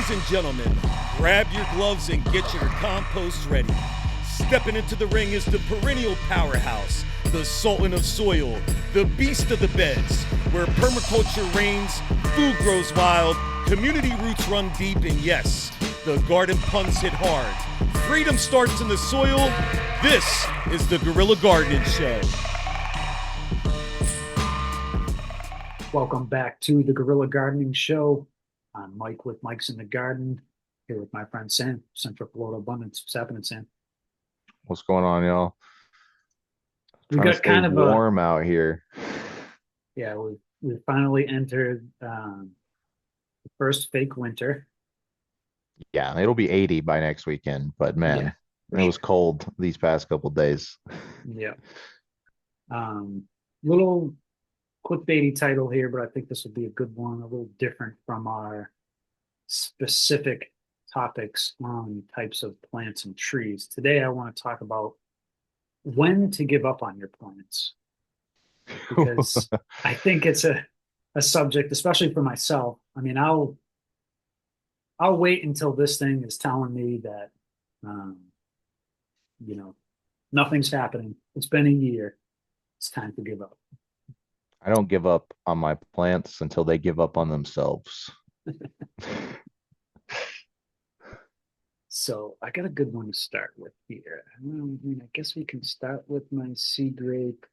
Ladies and gentlemen, grab your gloves and get your compost ready. Stepping into the ring is the perennial powerhouse, the sultan of soil, the beast of the beds, where permaculture reigns, food grows wild, community roots run deep, and yes, the garden puns hit hard. Freedom starts in the soil. This is the Guerrilla Gardening Show. Welcome back to the Guerrilla Gardening Show. I'm Mike with Mike's in the Garden, here with my friend Sam, Central Florida Abundance. What's happening, Sam? What's going on, y'all? We Trying to got stay kind of a warm out here. yeah. We finally entered the first fake winter. Yeah, it'll be 80 by next weekend, but Yeah, man, for it was sure. cold these past couple days. Yeah. Little clickbaity title here, but I think this would be a good one, a little different from our specific topics on types of plants and trees. Today, I want to talk about when to give up on your plants because I think it's a subject, especially for myself. I mean, I'll wait until this thing is telling me that, um, you know, nothing's happening. It's been a year. It's time to give up. I don't give up on my plants until they give up on themselves. So I got a good one to start with here. Well, I mean, I guess we can start with my sea grape.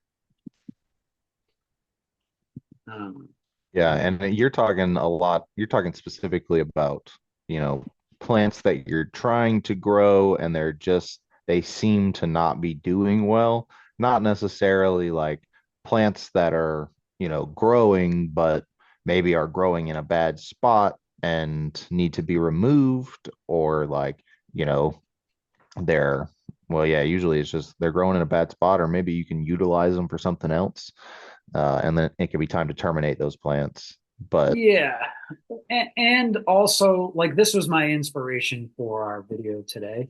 Um, Yeah, and you're talking specifically about, plants that you're trying to grow and they seem to not be doing well, not necessarily like plants that are, growing, but maybe are growing in a bad spot and need to be removed, or like, you know, they're, well, yeah, usually it's just they're growing in a bad spot, or maybe you can utilize them for something else. And then it could be time to terminate those plants. But yeah, and also like this was my inspiration for our video today.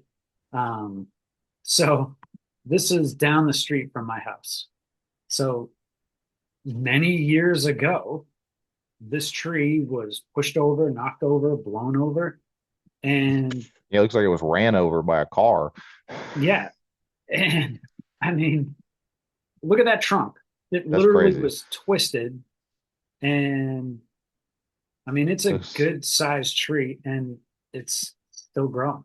Um, so this is down the street from my house. So many years ago, this tree was pushed over, knocked over, blown over, and yeah, it looks like it was ran over by a car. yeah, and I mean, look at that trunk. It That's literally crazy. was twisted, and I mean, it's a Looks- good sized tree and it's still growing.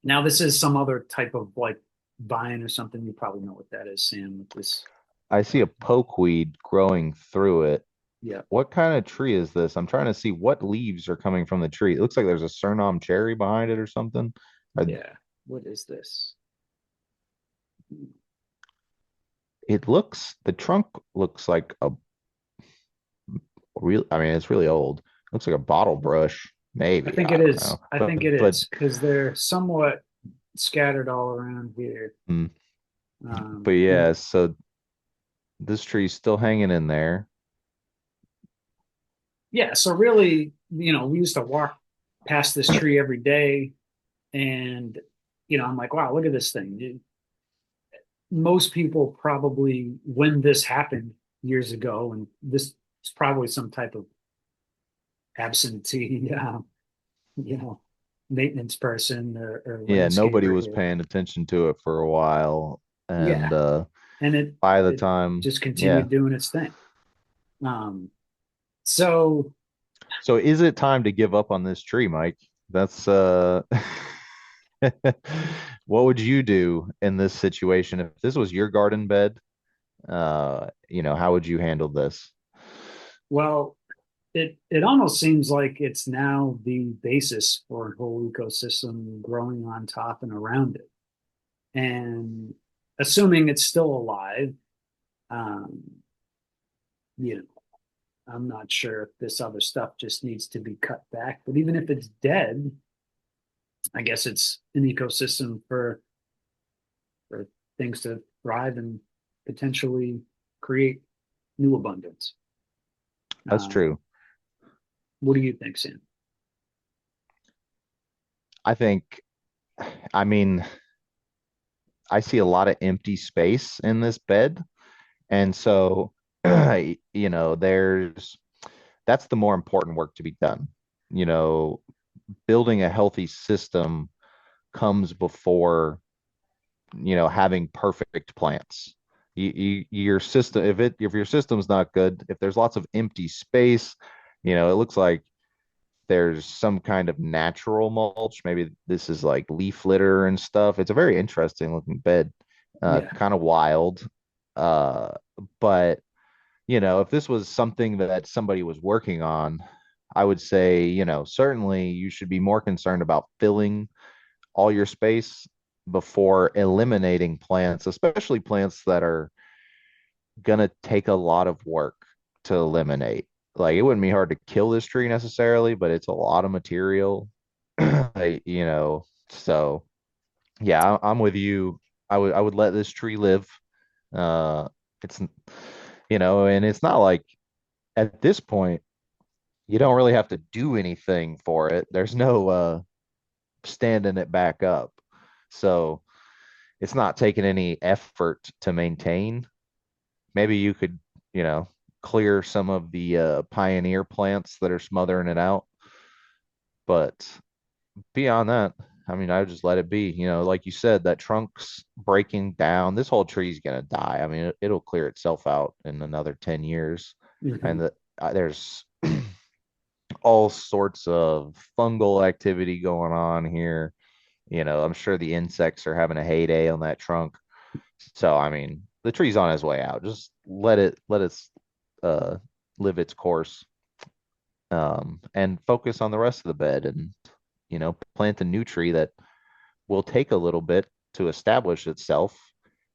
Now, this is some other type of like vine or something. You probably know what that is, Sam, with this. I see a pokeweed growing through it. Yeah, What kind of tree is this? I'm trying to see what leaves are coming from the tree. It looks like there's a Suriname cherry behind it or something. I, yeah. What is this? the trunk looks like a real, I mean, it's really old. Looks like a bottle brush, I maybe. think I it don't is. know. I think it But is because they're somewhat scattered all around here. mm, but And yeah, so this tree's still hanging in there. yeah, so really, we used to walk past this tree every day, and I'm like, wow, look at this thing. Most people probably, when this happened years ago, and this is probably some type of absentee, you know, maintenance person or Yeah, nobody landscaper was here. paying attention to it for a while. Yeah, And and it by the it time, just yeah. continued doing its thing. Um, so So is it time to give up on this tree, Mike? That's what would you do in this situation if this was your garden bed? How would you handle this? well, it almost seems like it's now the basis for a whole ecosystem growing on top and around it. And assuming it's still alive, um, you know, I'm not sure if this other stuff just needs to be cut back. But even if it's dead, I guess it's an ecosystem for things to thrive and potentially create new abundance. That's Um, true. what do you think, Sam? I think, I mean, I see a lot of empty space in this bed. And so, there's that's the more important work to be done. You know, building a healthy system comes before, having perfect plants. Your system, if your system's not good, if there's lots of empty space, it looks like there's some kind of natural mulch. Maybe this is like leaf litter and stuff. It's a very interesting looking bed, Yeah. kind of wild. Uh, but if this was something that somebody was working on, I would say, certainly you should be more concerned about filling all your space before eliminating plants, especially plants that are gonna take a lot of work to eliminate. Like it wouldn't be hard to kill this tree necessarily, but it's a lot of material. So yeah, I'm with you. I would let this tree live. Uh it's and it's not like at this point you don't really have to do anything for it. There's no standing it back up. So it's not taking any effort to maintain. Maybe you could, you know, clear some of the pioneer plants that are smothering it out. But beyond that, I mean, I would just let it be. Like you said, that trunk's breaking down. This whole tree's gonna die. I mean, it'll clear itself out in another 10 years. And Mhm. there's all sorts of fungal activity going on here. I'm sure the insects are having a heyday on that trunk. So, I mean, the tree's on its way out. Just let it uh, live its course, and focus on the rest of the bed, and plant a new tree that will take a little bit to establish itself.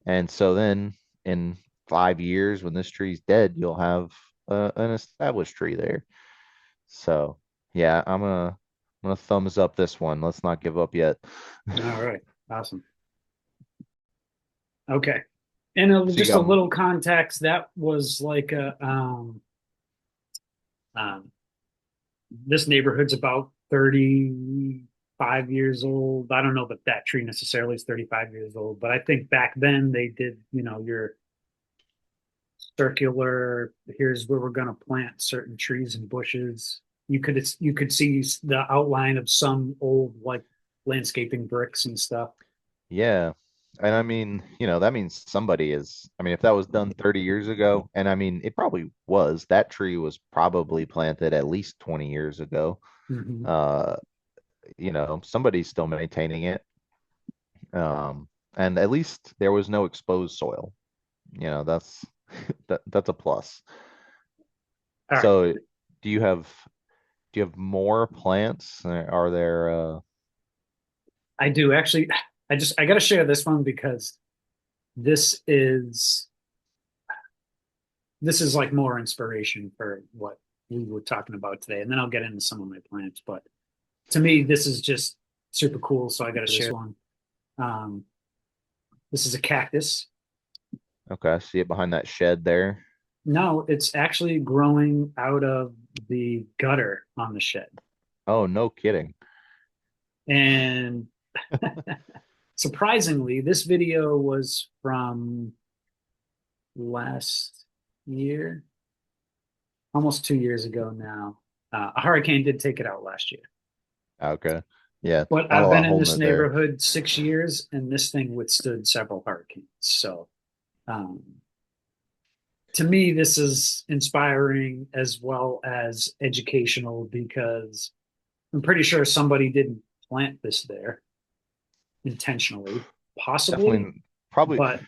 And so then in 5 years, when this tree's dead, you'll have an established tree there. So yeah, I'm gonna thumbs up this one. Let's not give up yet. All right. Awesome. Okay. And So you just a got little context, that was like um, this neighborhood's about 35 years old. I don't know that that tree necessarily is 35 years old, but I think back then they did, your circular, here's where we're going to plant certain trees and bushes. You could see the outline of some old like landscaping bricks and stuff. Yeah. And I mean, that means somebody is, I mean, if that was done 30 years ago, and I mean, it probably was, that tree was probably planted at least 20 years ago. Hmm. Uh, somebody's still maintaining it. And at least there was no exposed soil. That's that's a plus. All right. So do you have more plants? Are there I do actually. I got to share this one because this is this is like more inspiration for what we were talking about today, and then I'll get into some of my plants. But to me, this is just super cool, so I got to share one. Um, this is a cactus. okay, I see it behind that shed there. No, it's actually growing out of the gutter on the shed, Oh, no kidding. and surprisingly, this video was from last year, almost 2 years ago now. A hurricane did take it out last year. Okay. Yeah, But not a I've been lot in holding this it there. neighborhood 6 years, and this thing withstood several hurricanes. So, um, to me, this is inspiring as well as educational because I'm pretty sure somebody didn't plant this there intentionally, possibly, Definitely, probably, but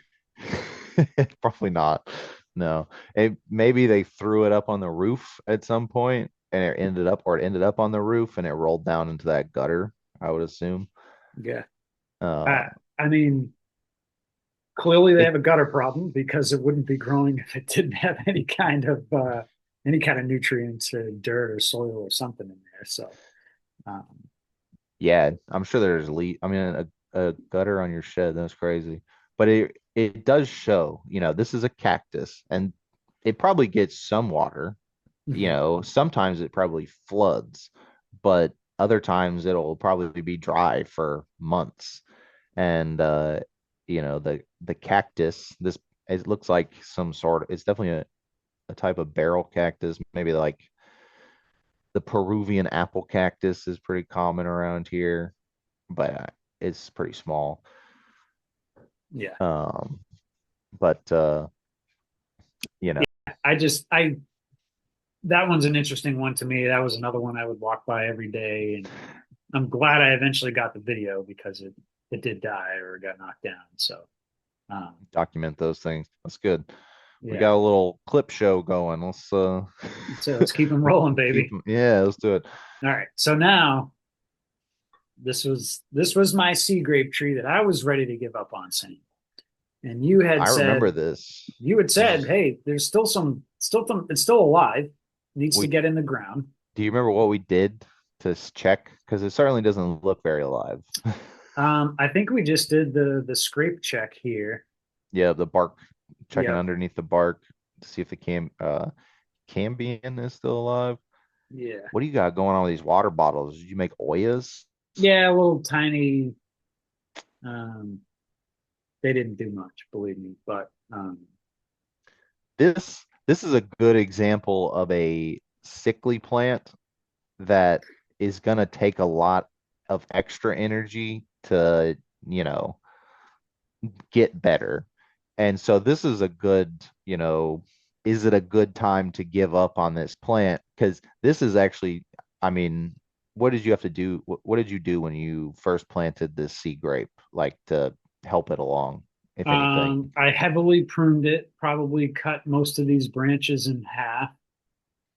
probably not. No, maybe they threw it up on the roof at some point, and it ended up on the roof, and it rolled down into that gutter, I would assume. yeah. Uh, I mean, clearly they it have a gutter problem because it wouldn't be growing if it didn't have any kind of nutrients or dirt or soil or something in there. So, um, Yeah, I'm sure there's I mean, a gutter on your shed. That's crazy. But it does show, this is a cactus, and it probably gets some water. mhm. Sometimes it probably floods, but other times it'll probably be dry for months. And the cactus, this it looks like some sort of, it's definitely a type of barrel cactus, maybe like The Peruvian apple cactus is pretty common around here, but it's pretty small. Yeah. Um, but you know, I that one's an interesting one to me. That was another one I would walk by every day, and I'm glad I eventually got the video because it did die or got knocked down. So um, document those things. That's good. We yeah, got a little clip show going. Let's so let's keep them rolling, keep baby. 'em- yeah, let's do it. All right, so now this was my sea grape tree that I was ready to give up on Sam, and I remember this. you had This said, is hey, there's it's still alive, needs to we get in the ground. do you remember what we did to check? Because it certainly doesn't look very alive. I think we just did the scrape check here. Yeah, the bark, checking Yep. underneath the bark to see if the Cambion is still alive. Yeah. What do you got going on with these water bottles? Did you make Oyas? Yeah, a little tiny. Um, they didn't do much, believe me, but This is a good example of a sickly plant that is gonna take a lot of extra energy to, you know, get better. And so this is a good, is it a good time to give up on this plant? Because this is actually, I mean, what did you have to do? What did you do when you first planted this sea grape, like to help it along, if anything? I heavily pruned it, probably cut most of these branches in half,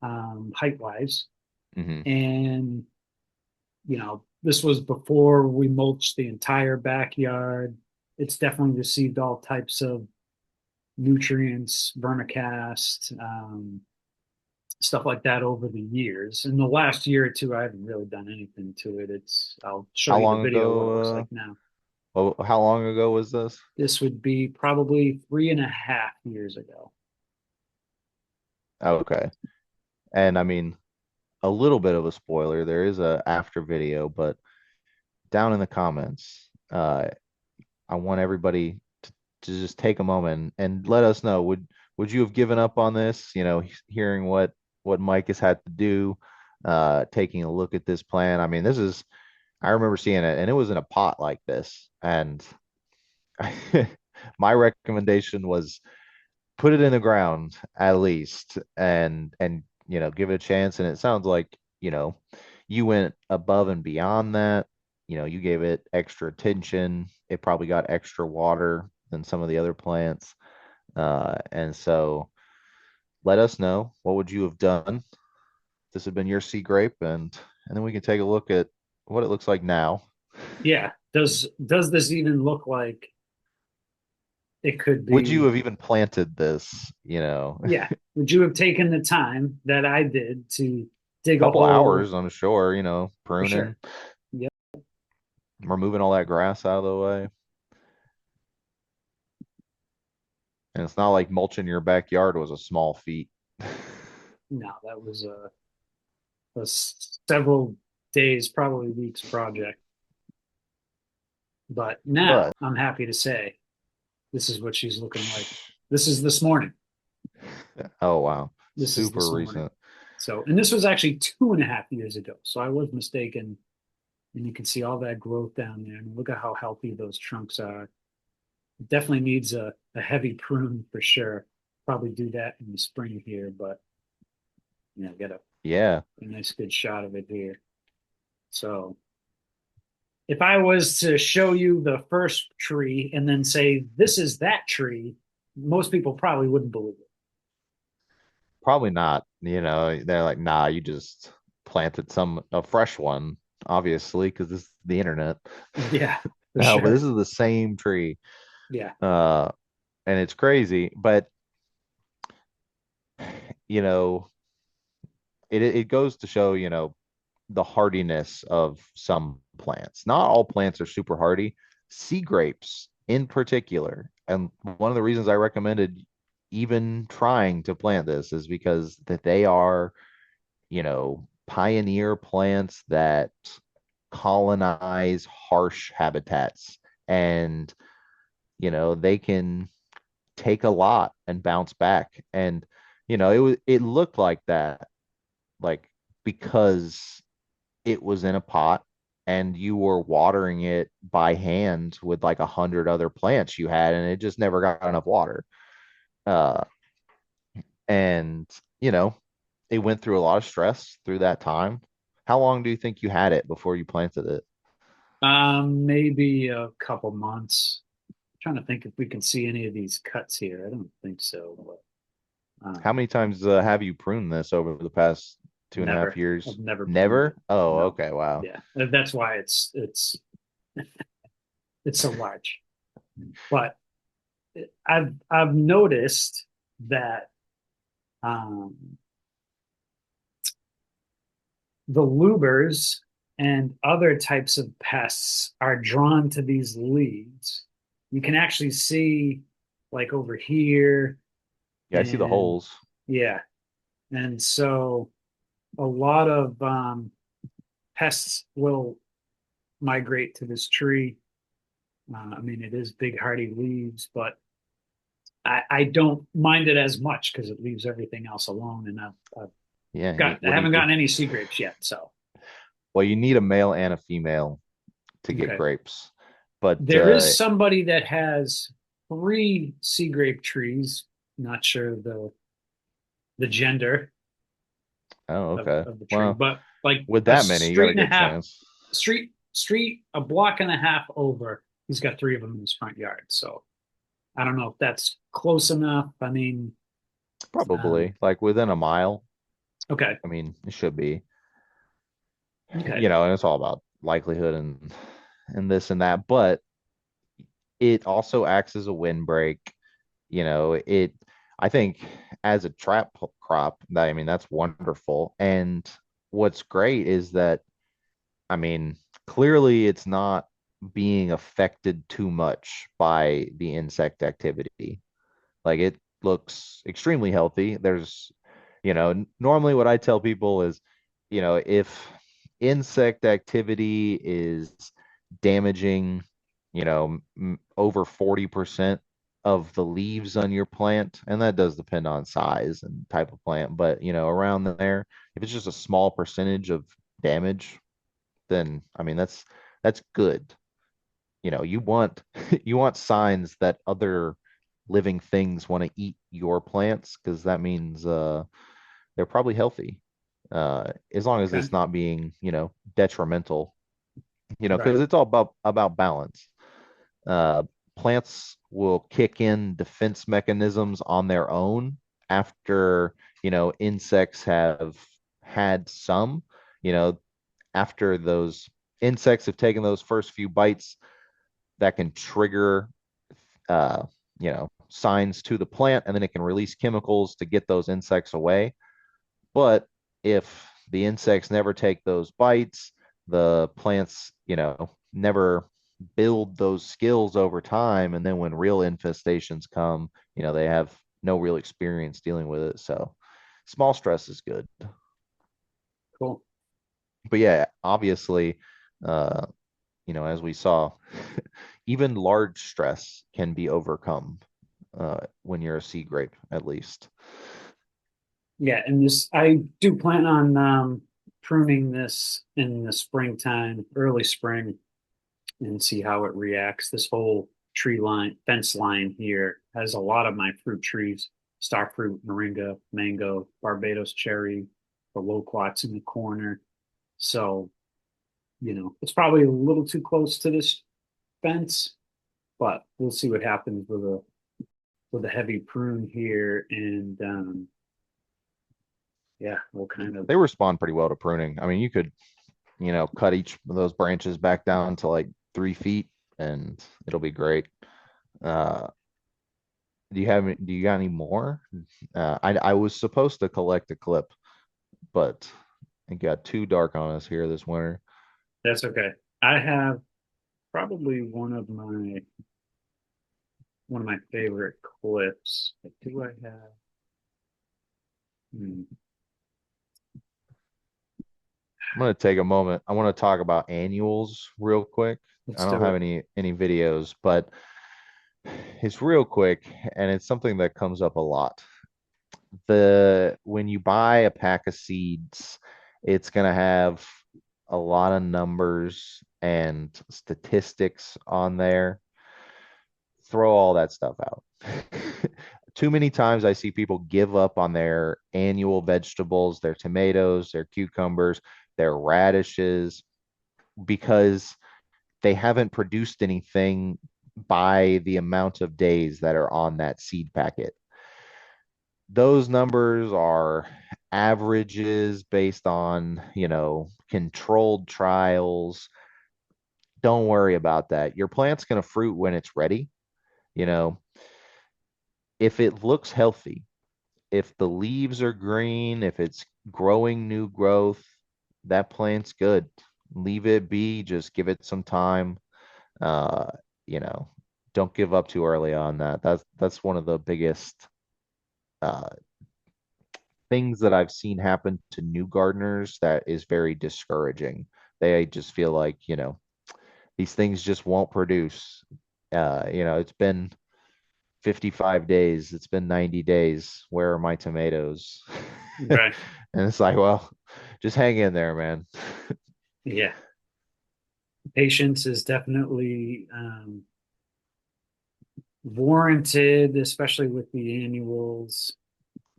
height wise. Hmm. And, this was before we mulched the entire backyard. It's definitely received all types of nutrients, vermicast, stuff like that over the years. In the last year or two, I haven't really done anything to it. I'll show How you the long video of what it looks ago? like now. How long ago was this? This would be probably 3.5 years ago. Okay. And I mean, a little bit of a spoiler. There is a after video, but down in the comments, I want everybody to just take a moment and let us know. Would you have given up on this? Hearing what Mike has had to do, taking a look at this plan. I mean, I remember seeing it, and it was in a pot like this. And my recommendation was put it in the ground at least, and give it a chance. And it sounds like you went above and beyond that. You gave it extra attention. It probably got extra water than some of the other plants. And so let us know, what would you have done if this had been your sea grape, and then we can take a look at what it looks like now. Yeah. Does this even look like it could Would you be? have even planted this? Yeah. Would you have taken the time that I did to dig a Couple hole? hours, I'm sure, For sure. pruning, Yep. removing all that grass out of the way. And it's not like mulching your backyard was a small feat. No, that was a several days, probably weeks project. But now But I'm happy to say this is what she's looking like. This is this morning. oh wow, This is super this morning. recent. So, and this was actually 2.5 years ago. So I was mistaken. And you can see all that growth down there. And look at how healthy those trunks are. It definitely needs a heavy prune for sure. Probably do that in the spring here, but get Yeah, a nice good shot of it here. So if I was to show you the first tree and then say, this is that tree, most people probably wouldn't believe it. probably not. They're like, nah, you just planted a fresh one, obviously, because this is the internet. Yeah, for No, but sure. this is the same tree. Yeah. Uh, and it's crazy, but you know, it goes to show, the hardiness of some plants. Not all plants are super hardy. Sea grapes in particular. And one of the reasons I recommended even trying to plant this is because that they are, pioneer plants that colonize harsh habitats. And, they can take a lot and bounce back. And, it looked like that like because it was in a pot and you were watering it by hand with like 100 other plants you had, and it just never got enough water. Uh, and you know, it went through a lot of stress through that time. How long do you think you had it before you planted it? Maybe a couple months. Trying to think if we can see any of these cuts here. I don't think so, but How many times have you pruned this over the past two and a half never. years? I've never pruned Never? it. Oh, No. okay. Wow. Yeah. That's why it's so large. But I've noticed that um the lubers and other types of pests are drawn to these leaves. You can actually see like over here Yeah, I see the and holes. yeah. And so a lot of pests will migrate to this tree. I mean, it is big, hardy leaves, but I don't mind it as much because it leaves everything else alone. And Yeah. I What do you haven't do? gotten any sea grapes yet. So, Well, you need a male and a female to get okay. grapes. But There is somebody that has three sea grape trees. Not sure the gender oh, okay. of the tree, Well, but like with a that many, you got street a and a good half, chance. street, a block and a half over. He's got three of them in his front yard. So I don't know if that's close enough. I mean, Probably like within a mile. okay, I mean, it should be, okay, and it's all about likelihood and this and that. But it also acts as a windbreak. It I think as a crop, I mean, that's wonderful. And what's great is that, I mean, clearly it's not being affected too much by the insect activity. Like it looks extremely healthy. Normally what I tell people is, if insect activity is damaging, over 40% of the leaves on your plant, and that does depend on size and type of plant, but around there, if it's just a small percentage of damage, then I mean that's good. You want you want signs that other living things want to eat your plants, because that means they're probably healthy, as long as okay, it's not being detrimental, right, because it's all about balance. uh, Plants will kick in defense mechanisms on their own after insects have had some, you know after those insects have taken those first few bites, that can trigger signs to the plant, and then it can release chemicals to get those insects away. But if the insects never take those bites, the plants never build those skills over time, and then when real infestations come, they have no real experience dealing with it. So small stress is good. cool. But yeah, obviously, uh as we saw, even large stress can be overcome when you're a sea grape, at least. Yeah, and this I do plan on pruning this in the springtime, early spring, and see how it reacts. This whole tree line, fence line here has a lot of my fruit trees, star fruit, moringa, mango, Barbados cherry, the loquats in the corner. So, it's probably a little too close to this fence, but we'll see what happens with a heavy prune here. And yeah, we'll kind of They respond pretty well to pruning. I mean, you could, cut each of those branches back down to like 3 feet, and it'll be great. Uh, do you got any more? I was supposed to collect a clip, but it got too dark on us here this winter. that's okay. I have probably one of my favorite clips. What do I have? Hmm, I'm gonna take a moment. I want to talk about annuals real quick. I let's don't do have it. any videos, but it's real quick, and it's something that comes up a lot. When you buy a pack of seeds It's going to have a lot of numbers and statistics on there. Throw all that stuff out. Too many times I see people give up on their annual vegetables, their tomatoes, their cucumbers, their radishes, because they haven't produced anything by the amount of days that are on that seed packet. Those numbers are averages based on, controlled trials. Don't worry about that. Your plant's going to fruit when it's ready. You know, if it looks healthy, if the leaves are green, if it's growing new growth, that plant's good. Leave it be, just give it some time. Uh, you know, don't give up too early on that. That's one of the biggest uh things that I've seen happen to new gardeners that is very discouraging. They just feel like, these things just won't produce. It's been 55 days, it's been 90 days. Where are my tomatoes? Right. And it's like, well, just hang in there, man. Yeah. Patience is definitely warranted, especially with the annuals.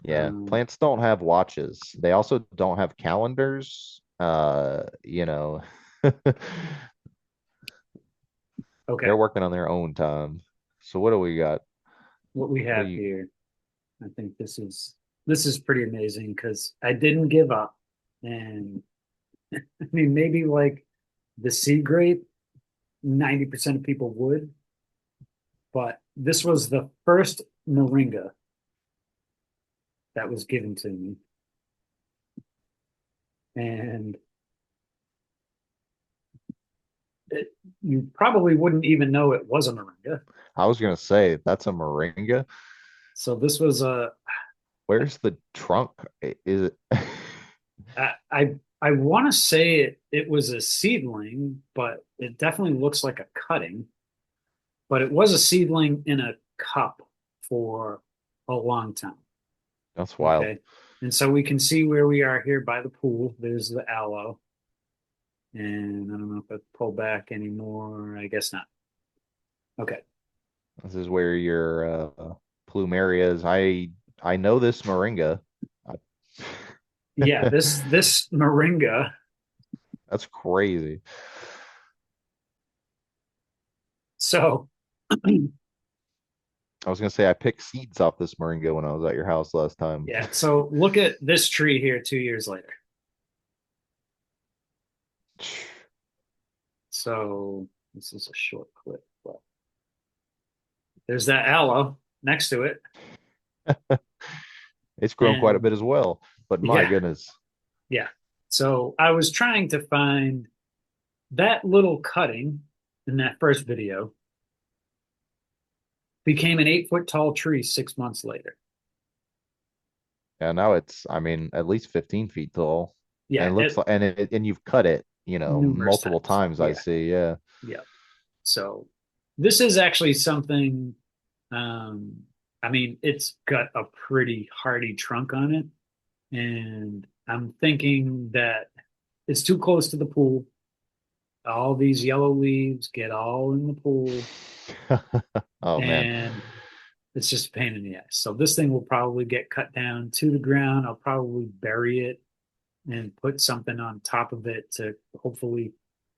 Yeah, plants don't have watches. They also don't have calendars. Okay. They're working on their own time. So what do we got? What we What do have you here, I think this is pretty amazing because I didn't give up. And I mean, maybe like the seed grape, 90% of people would, but this was the first moringa that was given to me. And you probably wouldn't even know it was a moringa. I was gonna say that's a moringa. So this was a, Where's the trunk? Is it? I want to say it was a seedling, but it definitely looks like a cutting. But it was a seedling in a cup for a long time. That's wild. Okay. And so we can see where we are here by the pool. There's the aloe. And I don't know if I pull back anymore. I guess not. Okay. This is where your plumeria is. I know this moringa. I- Yeah, this moringa. That's crazy. So I was gonna say I picked seeds off this moringa when I was at your house last time. yeah, so look at this tree here 2 years later. So this is a short clip, but there's that aloe next to it. It's grown quite a And bit as well, but my yeah, goodness. yeah. So I was trying to find that little cutting in that first video became an 8 foot tall tree 6 months later. Yeah, now it's, I mean, at least 15 feet tall. And Yeah, it looks like, and you've cut it, numerous multiple times. times, I Yeah, see. Yeah. yeah. So this is actually something, um, I mean, it's got a pretty hardy trunk on it. And I'm thinking that it's too close to the pool. All these yellow leaves get all in the pool, Oh man. and it's just a pain in the ass. So this thing will probably get cut down to the ground. I'll probably bury it and put something on top of it to hopefully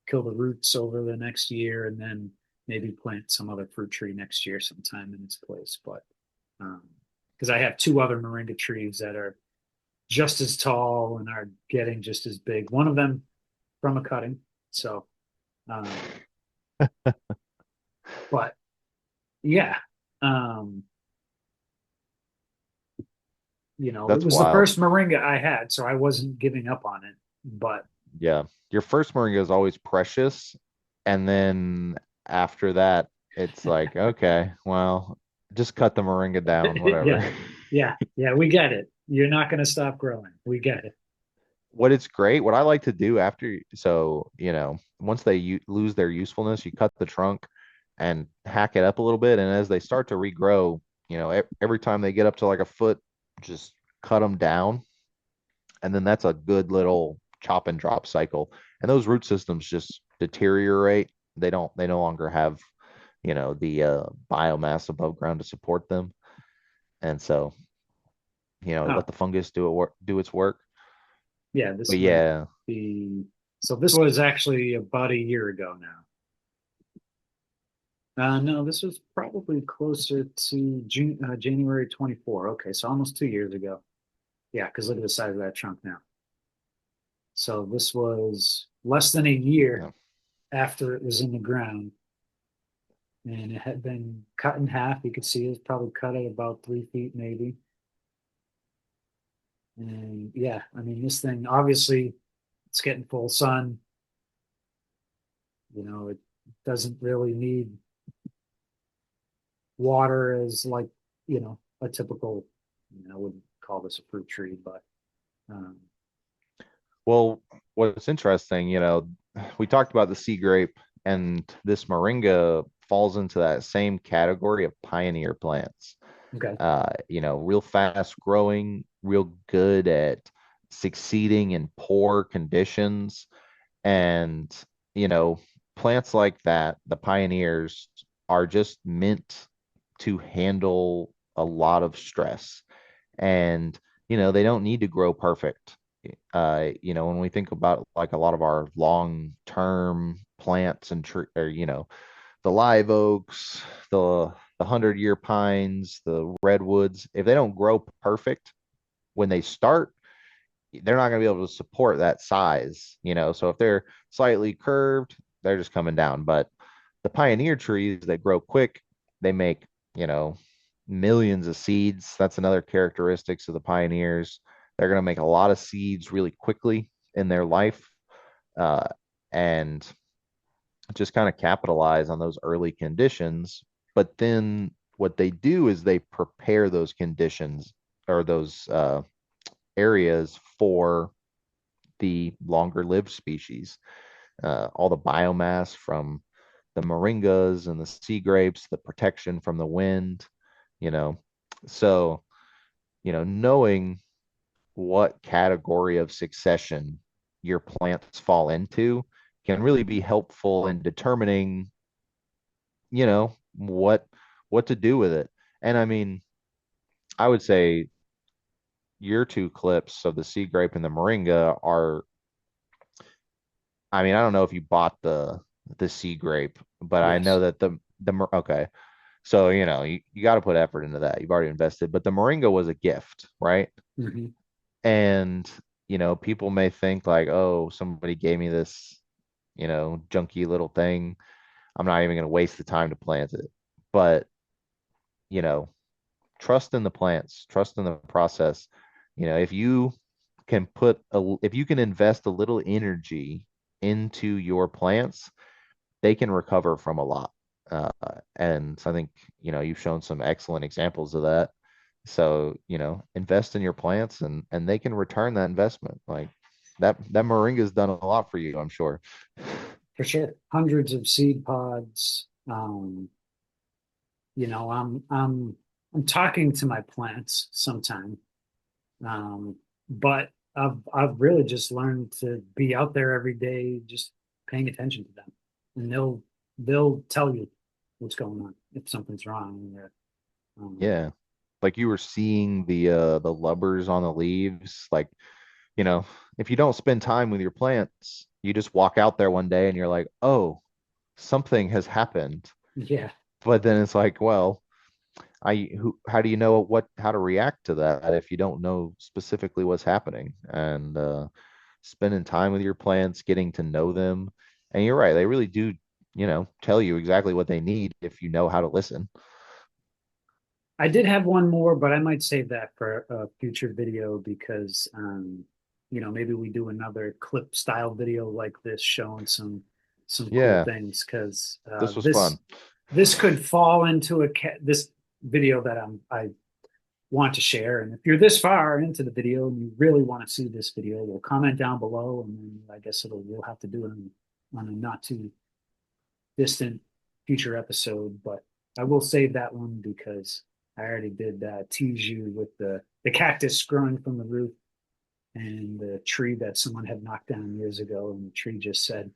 kill the roots over the next year, and then maybe plant some other fruit tree next year sometime in its place. But because I have two other moringa trees that are just as tall and are getting just as big. One of them from a cutting. So, um, but yeah, um, it That's was the wild. first moringa I had, so I wasn't giving up on it. But Yeah. Your first moringa is always precious. And then after that, it's like, okay, well, just cut the moringa down, yeah, whatever. yeah, we get it. You're not going to stop growing. We get it. What it's great, what I like to do after, so, once they lose their usefulness, you cut the trunk and hack it up a little bit. And as they start to regrow, every time they get up to like a foot, just cut them down. And then that's a good little chop and drop cycle, and those root systems just deteriorate. They no longer have, the biomass above ground to support them. And so, Oh, let the fungus do its work. yeah, But this might yeah, be. So this was actually about a year ago now. No, this was probably closer to January 24. Okay, so almost 2 years ago. Yeah, because look at the size of that trunk now. So this was less than a year yeah. after it was in the ground, and it had been cut in half. You could see it was probably cut at about 3 feet, maybe. And yeah, I mean, this thing obviously it's getting full sun. It doesn't really need water as like, a typical, I wouldn't call this a fruit tree, but um, Well, what's interesting, we talked about the sea grape, and this moringa falls into that same category of pioneer plants. okay. Real fast growing, real good at succeeding in poor conditions. And, you know, plants like that, the pioneers, are just meant to handle a lot of stress. And, they don't need to grow perfect. When we think about like a lot of our long-term plants and tree, or, the live oaks, the 100-year pines, the redwoods, if they don't grow perfect when they start, they're not going to be able to support that size, So if they're slightly curved, they're just coming down. But the pioneer trees that grow quick, they make, you know, millions of seeds. That's another characteristics of the pioneers. They're going to make a lot of seeds really quickly in their life, uh, and just kind of capitalize on those early conditions. But then what they do is they prepare those conditions, or those areas, for the longer lived species. All the biomass from the moringas and the sea grapes, the protection from the wind, you know. So, knowing what category of succession your plants fall into can really be helpful in determining, what to do with it. And I mean, I would say your two clips of the sea grape and the moringa are, I mean, I don't know if you bought the sea grape, but I know Yes. that okay. So, you got to put effort into that. You've already invested, but the moringa was a gift, right? Hmm. And, people may think like, oh, somebody gave me this, junky little thing. I'm not even going to waste the time to plant it. But, you know, trust in the plants, trust in the process. If you if you can invest a little energy into your plants, they can recover from a lot. Uh, and so I think, you've shown some excellent examples of that. So, invest in your plants, and they can return that investment. Like that moringa's done a lot for you, I'm sure. For sure. Hundreds of seed pods. I'm talking to my plants sometime. But I've really just learned to be out there every day, just paying attention to them, and they'll tell you what's going on if something's wrong. Um, Yeah. Like you were seeing the lubbers on the leaves. Like, if you don't spend time with your plants, you just walk out there one day and you're like, oh, something has happened. yeah, But then it's like, well, how do you know how to react to that if you don't know specifically what's happening? And spending time with your plants, getting to know them. And you're right, they really do, tell you exactly what they need if you know how to listen. I did have one more, but I might save that for a future video because maybe we do another clip style video like this showing some cool Yeah, things because this was this fun. this could fall into this video that I want to share. And if you're this far into the video and you really want to see this video, we'll comment down below, and then I guess we'll have to do it on a not too distant future episode. But I will save that one because I already did tease you with the cactus growing from the roof. and the tree that someone had knocked down years ago, and the tree just said,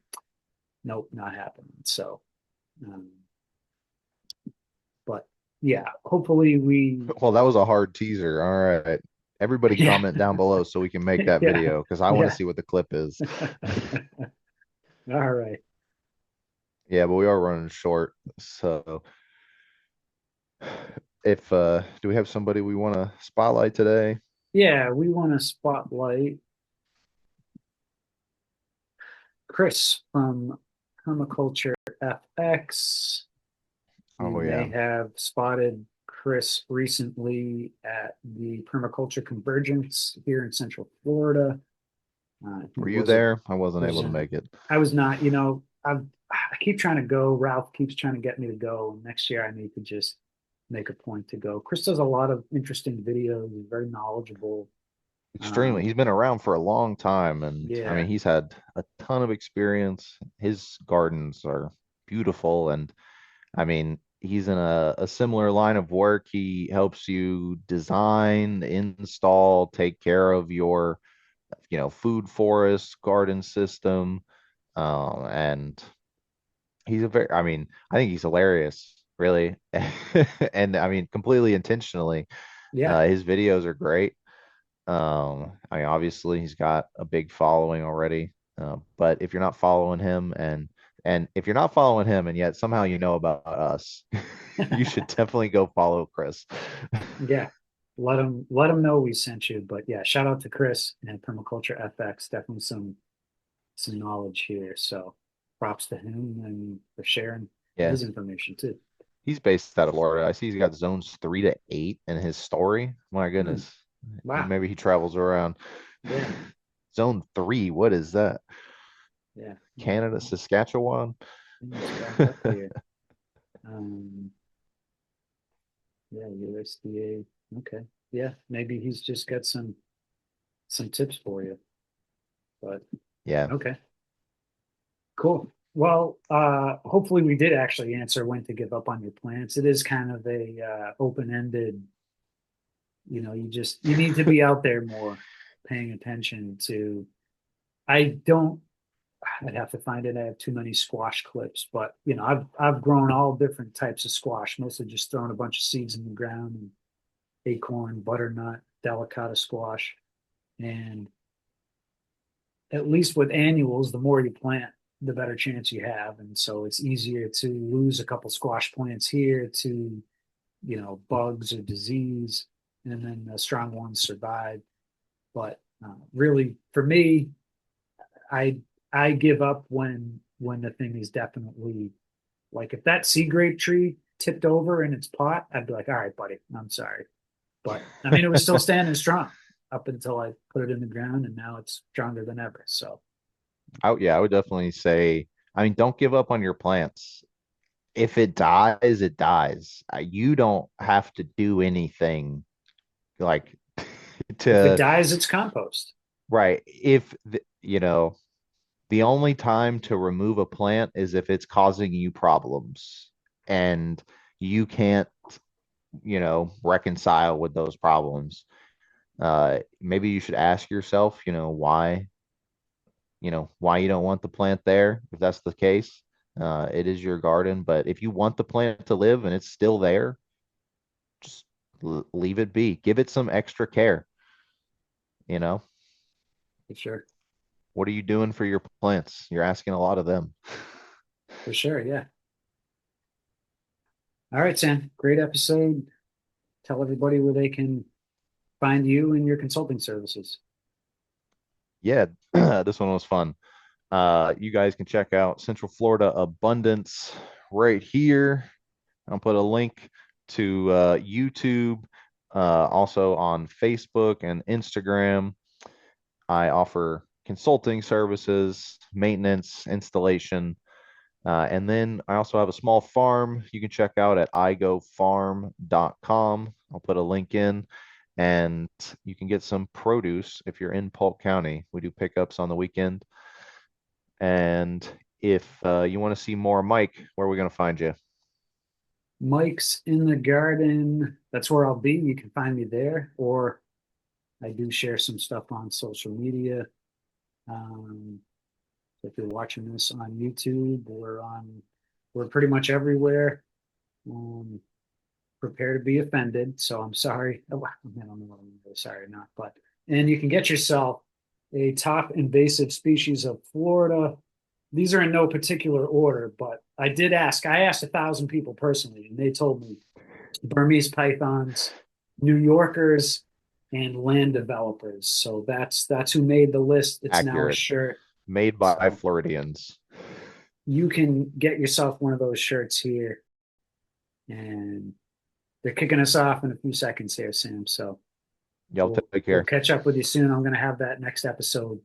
nope, not happening. So, um, but yeah, hopefully we, Well, that was a hard teaser. All right. Everybody yeah, comment down below so we can make that yeah, video because I want to yeah. see what the clip is. All right. Yeah, but we are running short. So if do we have somebody we want to spotlight today? Yeah, we want to spotlight Chris from Permaculture FX. You Oh may yeah. have spotted Chris recently at the Permaculture Convergence here in Central Florida. He Were you was there? I wasn't able to presenting. make it. I was not, I keep trying to go. Ralph keeps trying to get me to go. Next year, I need to just make a point to go. Chris does a lot of interesting videos. He's very knowledgeable. Extremely. He's been around for a long time, and I Yeah, mean, he's had a ton of experience. His gardens are beautiful, and I mean, he's in a similar line of work. He helps you design, install, take care of your, food forest, garden system. And he's I mean, I think he's hilarious, really. And I mean, completely intentionally. yeah, His videos are great. I mean, obviously he's got a big following already. But if you're not following him and if you're not following him and yet somehow you know about us, you should definitely go follow Chris. yeah. Let him know we sent you. But yeah, shout out to Chris and Permaculture FX. Definitely some knowledge here. So props to him and for sharing Yeah, his information too. he's based out of Florida. I see he's got zones 3 to 8 in his story. My Hmm. goodness. Wow. Maybe he travels around. Yeah. Zone 3, what is that? Yeah. Canada, Saskatchewan? It's back up here. Um, yeah, USDA. Okay. Yeah, maybe he's just got some tips for you. But Yeah. okay. Cool. Well, hopefully we did actually answer when to give up on your plants. It is kind of a open-ended, you need to be out there more, paying attention to. I don't I'd have to find it. I have too many squash clips, but I've grown all different types of squash, mostly just throwing a bunch of seeds in the ground and acorn, butternut, delicata squash. And at least with annuals, the more you plant, the better chance you have. And so it's easier to lose a couple squash plants here to, bugs or disease, and then the strong ones survive. But really, for me, I I give up when the thing is definitely like if that sea grape tree tipped over in its pot, I'd be like, all right, buddy, I'm sorry. But I mean, it was still standing strong up until I put it in the ground, and now it's stronger than ever. So I would definitely say, I mean, don't give up on your plants. If it dies, it dies. You don't have to do anything like if it to, dies, it's compost. right. If, the only time to remove a plant is if it's causing you problems and you can't, reconcile with those problems. Maybe you should ask yourself, why you don't want the plant there. If that's the case, it is your garden. But if you want the plant to live and it's still there, just leave it be. Give it some extra care. You know, For sure. what are you doing for your plants? You're asking a lot of them. For sure. Yeah. All right, Sam. Great episode. Tell everybody where they can find you and your consulting services. Yeah, this one was fun. You guys can check out Central Florida Abundance right here. I'll put a link to YouTube, also on Facebook and Instagram. I offer consulting services, maintenance, installation, and then I also have a small farm you can check out at igofarm.com. I'll put a link in, and you can get some produce if you're in Polk County. We do pickups on the weekend. And if you want to see more Mike, where are we going to find you? Mike's in the garden. That's where I'll be. You can find me there, or I do share some stuff on social media. If you're watching this on YouTube, we're pretty much everywhere. Prepare to be offended. So I'm sorry. Oh, I don't know what I'm really sorry or not, but, and you can get yourself a top invasive species of Florida. These are in no particular order, but I asked 1,000 people personally, and they told me Burmese pythons, New Yorkers, and land developers. So that's who made the list. It's now a Accurate. shirt. Made by So Floridians. you can get yourself one of those shirts here. And they're kicking us off in a few seconds here, Sam. So Y'all take care. we'll catch up with you soon. I'm going to have that next episode